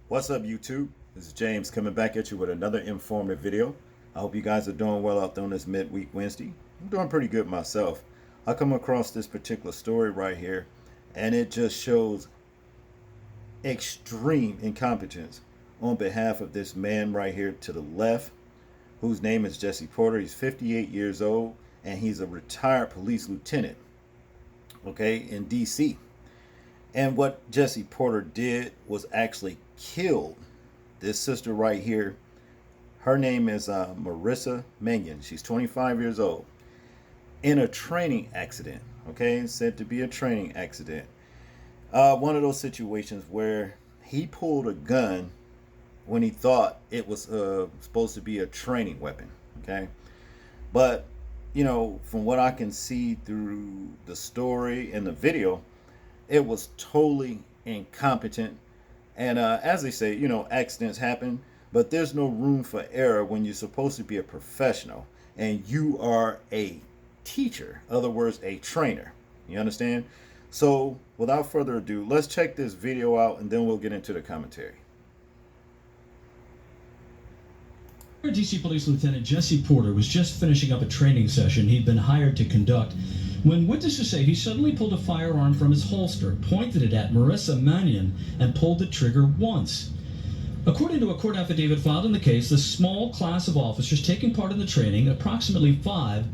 What's up, YouTube? This is James coming back at you with another informative video. I hope you guys are doing well out there on this midweek Wednesday. I'm doing pretty good myself. I come across this particular story right here, and it just shows extreme incompetence on behalf of this man right here to the left, whose name is Jesse Porter. He's 58 years old, and he's a retired police lieutenant, okay, in DC. And what Jesse Porter did was actually killed this sister right here. Her name is Marissa Mannion. She's 25 years old in a training accident. Okay, said to be a training accident. One of those situations where he pulled a gun when he thought it was supposed to be a training weapon. Okay, but from what I can see through the story and the video, it was totally incompetent. And as they say, accidents happen, but there's no room for error when you're supposed to be a professional and you are a teacher, in other words, a trainer. You understand? So without further ado, let's check this video out and then we'll get into the commentary. DC Police Lieutenant Jesse Porter was just finishing up a training session he'd been hired to conduct when witnesses say he suddenly pulled a firearm from his holster, pointed it at Marissa Mannion, and pulled the trigger once. According to a court affidavit filed in the case, the small class of officers taking part in the training, approximately 5,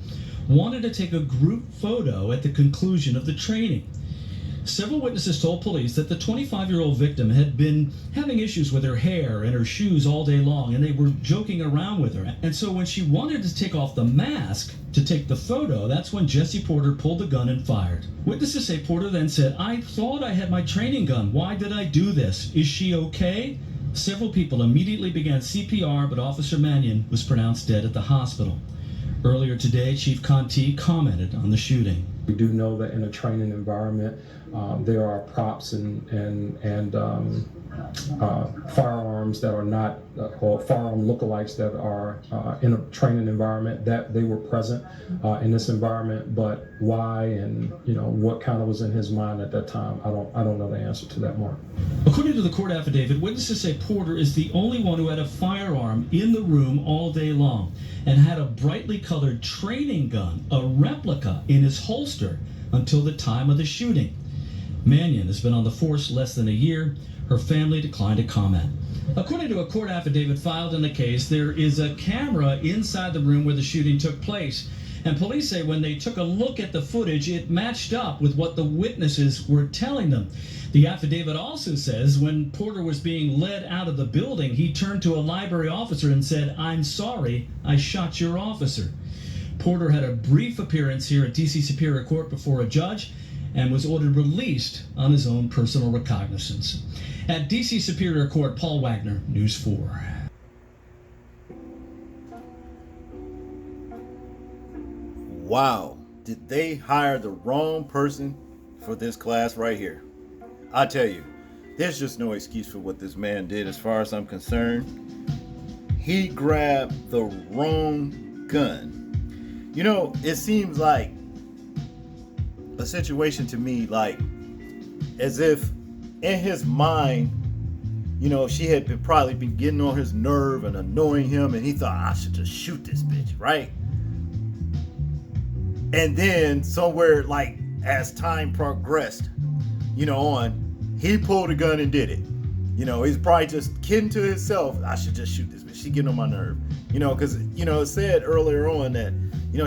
wanted to take a group photo at the conclusion of the training. Several witnesses told police that the 25-year-old victim had been having issues with her hair and her shoes all day long, and they were joking around with her. And so when she wanted to take off the mask to take the photo, that's when Jesse Porter pulled the gun and fired. Witnesses say Porter then said, "I thought I had my training gun. Why did I do this? Is she okay?" Several people immediately began CPR, but Officer Mannion was pronounced dead at the hospital. Earlier today, Chief Conti commented on the shooting. We do know that in a training environment, there are props and firearms that are not, or firearm lookalikes that are in a training environment, that they were present in this environment. But why and what kind of was in his mind at that time, I don't know the answer to that, Mark. According to the court affidavit, witnesses say Porter is the only one who had a firearm in the room all day long and had a brightly colored training gun, a replica, in his holster until the time of the shooting. Mannion has been on the force less than a year. Her family declined to comment. According to a court affidavit filed in the case, there is a camera inside the room where the shooting took place. And police say when they took a look at the footage, it matched up with what the witnesses were telling them. The affidavit also says when Porter was being led out of the building, he turned to a library officer and said, "I'm sorry, I shot your officer." Porter had a brief appearance here at DC Superior Court before a judge and was ordered released on his own personal recognizance. At DC Superior Court, Paul Wagner, News 4. Wow, did they hire the wrong person for this class right here? I tell you, there's just no excuse for what this man did as far as I'm concerned. He grabbed the wrong gun. It seems like a situation to me like as if in his mind, she had probably been getting on his nerve and annoying him, and he thought, I should just shoot this bitch, right? And then somewhere, like, as time progressed, he pulled a gun and did it. He's probably just kidding to himself, I should just shoot this bitch, she getting on my nerve. Because, it said earlier on that,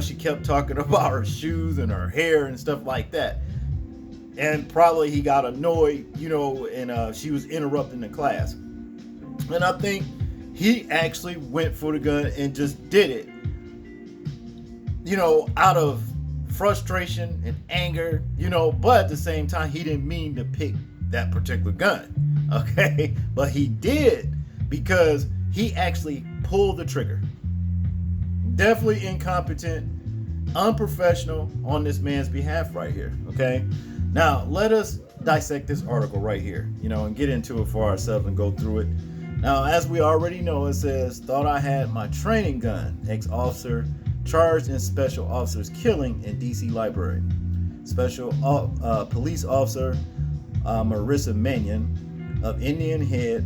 she kept talking about her shoes and her hair and stuff like that. And probably he got annoyed, and she was interrupting the class. And I think he actually went for the gun and just did it, out of frustration and anger, but at the same time, he didn't mean to pick that particular gun, okay? But he did because he actually pulled the trigger. Definitely incompetent, unprofessional on this man's behalf right here, okay? Now, let us dissect this article right here, and get into it for ourselves and go through it. Now, as we already know, it says, thought I had my training gun, ex-officer charged in special officers killing in DC library. Special police officer Marissa Mannion of Indian Head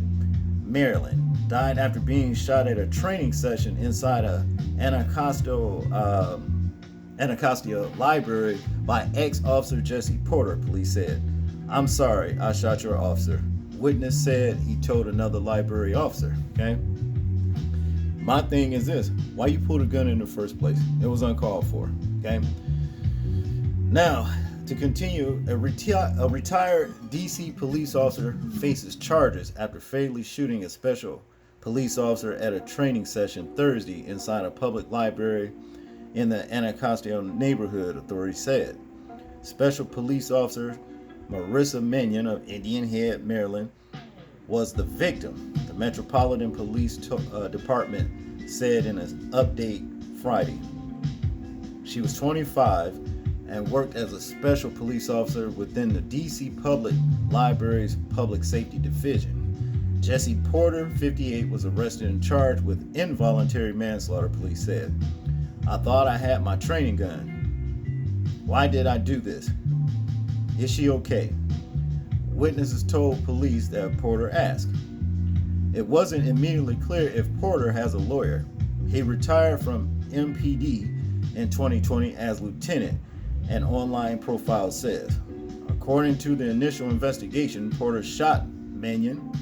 Maryland, died after being shot at a training session inside a Anacostia library by ex-officer Jesse Porter, police said. I'm sorry, I shot your officer. Witness said he told another library officer. Okay. My thing is this: why you pulled a gun in the first place? It was uncalled for. Okay. Now, to continue, a retired DC police officer faces charges after fatally shooting a special police officer at a training session Thursday inside a public library in the Anacostia neighborhood, authorities said. Special police officer Marissa Minion of Indian Head, Maryland, was the victim, the Metropolitan Police Department said in an update Friday. She was 25 and worked as a special police officer within the DC Public Library's Public Safety Division. Jesse Porter, 58, was arrested and charged with involuntary manslaughter, police said. I thought I had my training gun. Why did I do this? Is she okay? Witnesses told police that Porter asked. It wasn't immediately clear if Porter has a lawyer. He retired from MPD in 2020 as lieutenant, an online profile says. According to the initial investigation, Porter shot Mannion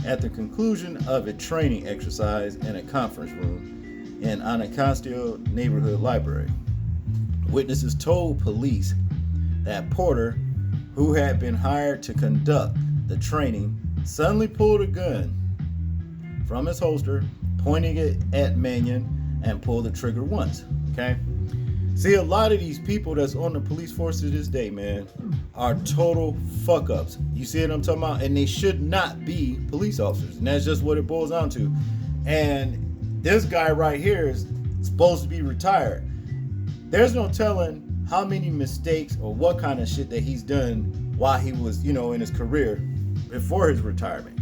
at the conclusion of a training exercise in a conference room in Anacostia Neighborhood Library. Witnesses told police that Porter, who had been hired to conduct the training, suddenly pulled a gun from his holster, pointing it at Mannion, and pulled the trigger once. Okay? See, a lot of these people that's on the police force to this day, man, are total fuck ups. You see what I'm talking about? And they should not be police officers. And that's just what it boils down to. And this guy right here is supposed to be retired. There's no telling how many mistakes or what kind of shit that he's done while he was, in his career before his retirement,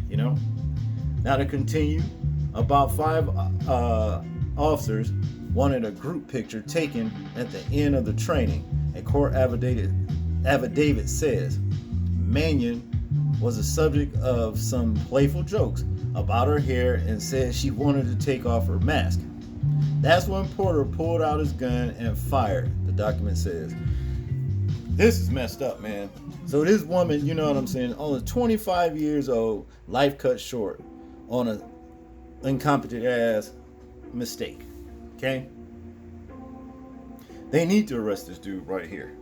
Now to continue, about 5 officers wanted a group picture taken at the end of the training. A court affidavit says Mannion was the subject of some playful jokes about her hair and said she wanted to take off her mask. That's when Porter pulled out his gun and fired, the document says. This is messed up, man. So this woman, you know what I'm saying, only 25 years old, life cut short on an incompetent ass mistake. Okay? They need to arrest this dude right here.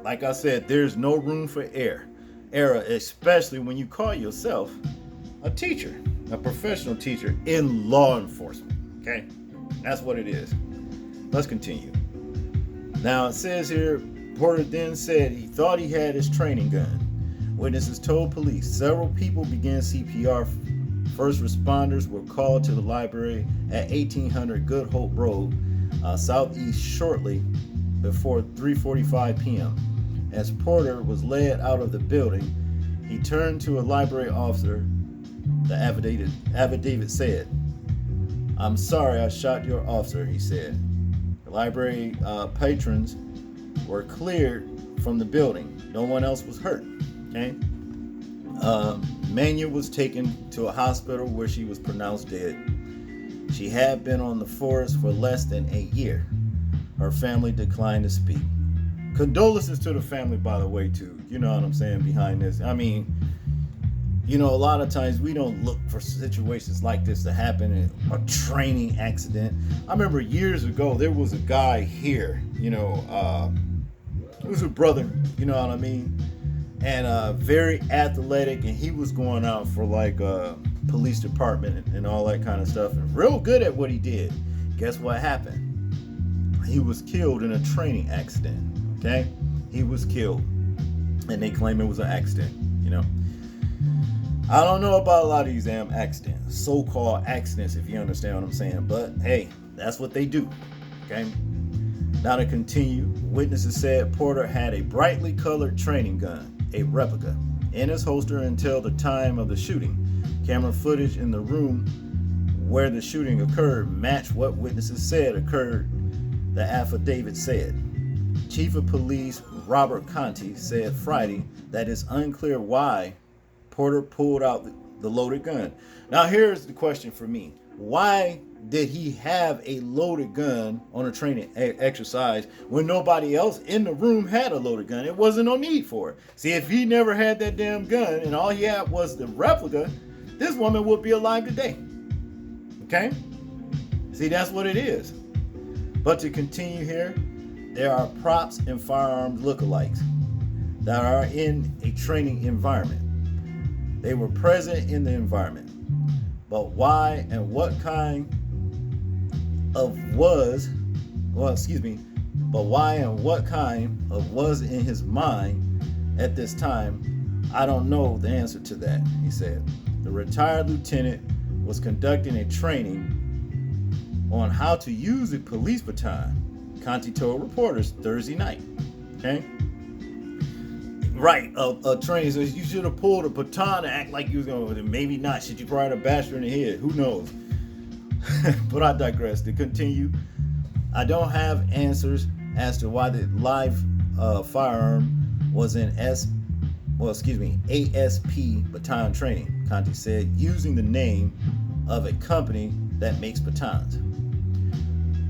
Like I said, there's no room for error, especially when you call yourself a teacher, a professional teacher in law enforcement. Okay? That's what it is. Let's continue. Now it says here, Porter then said he thought he had his training gun. Witnesses told police several people began CPR. First responders were called to the library at 1800 Good Hope Road, southeast shortly before 3:45 p.m. As Porter was led out of the building, he turned to a library officer. The affidavit said, I'm sorry I shot your officer, he said. The library patrons were cleared from the building. No one else was hurt. Okay. Mannion was taken to a hospital where she was pronounced dead. She had been on the force for less than a year. Her family declined to speak. Condolences to the family, by the way, too. You know what I'm saying, behind this. I mean, a lot of times we don't look for situations like this to happen, a training accident. I remember years ago, there was a guy here, it was a brother, you know what I mean? And very athletic, and he was going out for like police department and all that kind of stuff, and real good at what he did. Guess what happened? He was killed in a training accident. Okay, he was killed, and they claim it was an accident. I don't know about a lot of these damn accidents, so-called accidents, if you understand what I'm saying. But hey, that's what they do. Okay. Now to continue, witnesses said Porter had a brightly colored training gun, a replica, in his holster until the time of the shooting. Camera footage in the room where the shooting occurred matched what witnesses said occurred, the affidavit said. Chief of Police Robert Conti said Friday that it's unclear why Porter pulled out the loaded gun. Now here's the question for me. Why did he have a loaded gun on a training exercise when nobody else in the room had a loaded gun? It wasn't no need for it. See, if he never had that damn gun and all he had was the replica, this woman would be alive today. Okay? See, that's what it is. But to continue here, there are props and firearms lookalikes that are in a training environment. They were present in the environment. But why and what kind of was in his mind at this time, I don't know the answer to that, he said. The retired lieutenant was conducting a training on how to use a police baton, Conti told reporters Thursday night. Okay? Right, a training says you should have pulled a baton and act like you was going to, maybe not. Should you probably have bashed her in the head? Who knows? But I digress. To continue, I don't have answers as to why the live firearm was in ASP baton training, Conti said, using the name of a company that makes batons.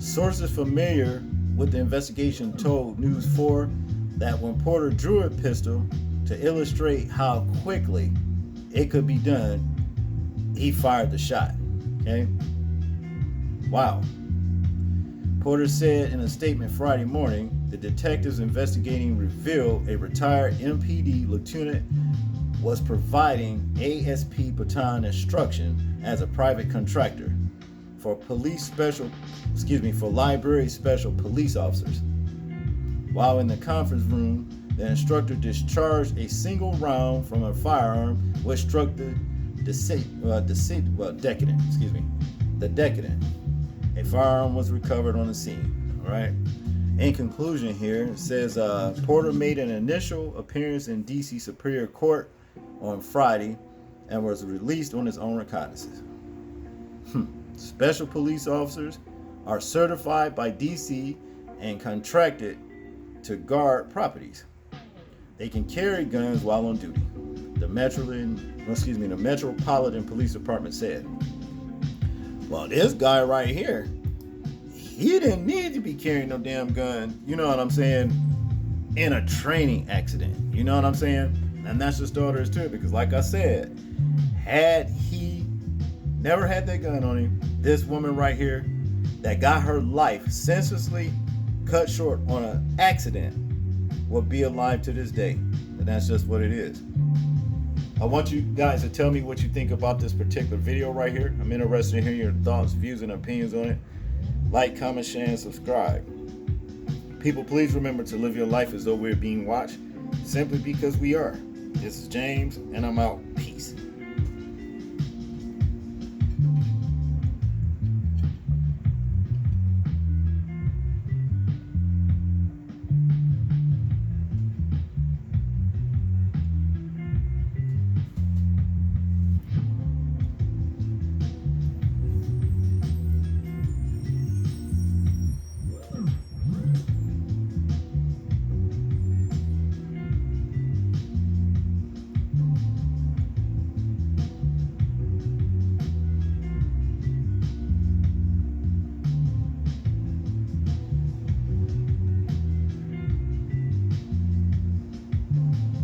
Sources familiar with the investigation told News 4 that when Porter drew a pistol to illustrate how quickly it could be done, he fired the shot. Okay? Wow. Porter said in a statement Friday morning, the detectives investigating revealed a retired MPD lieutenant was providing ASP baton instruction as a private contractor for library special police officers. While in the conference room, the instructor discharged a single round from a firearm which struck the decedent. A firearm was recovered on the scene. All right. In conclusion here, it says Porter made an initial appearance in D.C. Superior Court on Friday and was released on his own recognizance. Special police officers are certified by D.C. and contracted to guard properties. They can carry guns while on duty. The Metropolitan Police Department said. Well, this guy right here, he didn't need to be carrying no damn gun, you know what I'm saying, in a training accident. You know what I'm saying? And that's just all there is to it, because like I said, had he never had that gun on him, this woman right here that got her life senselessly cut short on an accident would be alive to this day. And that's just what it is. I want you guys to tell me what you think about this particular video right here. I'm interested in hearing your thoughts, views, and opinions on it. Like, comment, share, and subscribe. People, please remember to live your life as though we're being watched, simply because we are. This is James, and I'm out.